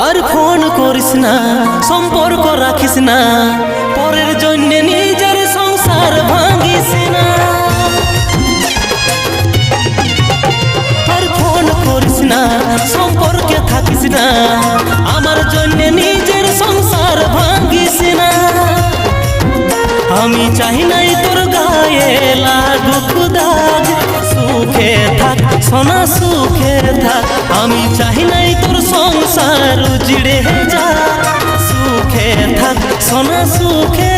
আর phone করিস না, সম্পর্ক রাখিস না, পরের জন্য নিজের সংসার ভাঙিস না। আর ফোন করিস না, সম্পর্কে থাকিস না, আমার জন্য নিজের সংসার ভাঙিস না। আমি চাই নাই তোর গায়ে লাগুক দাগ, সুখে থাক সোনা সুখে থাক। আমি চাই নাই তোর সংসার উজড়ে যা, সুখে থাক সোনা সুখে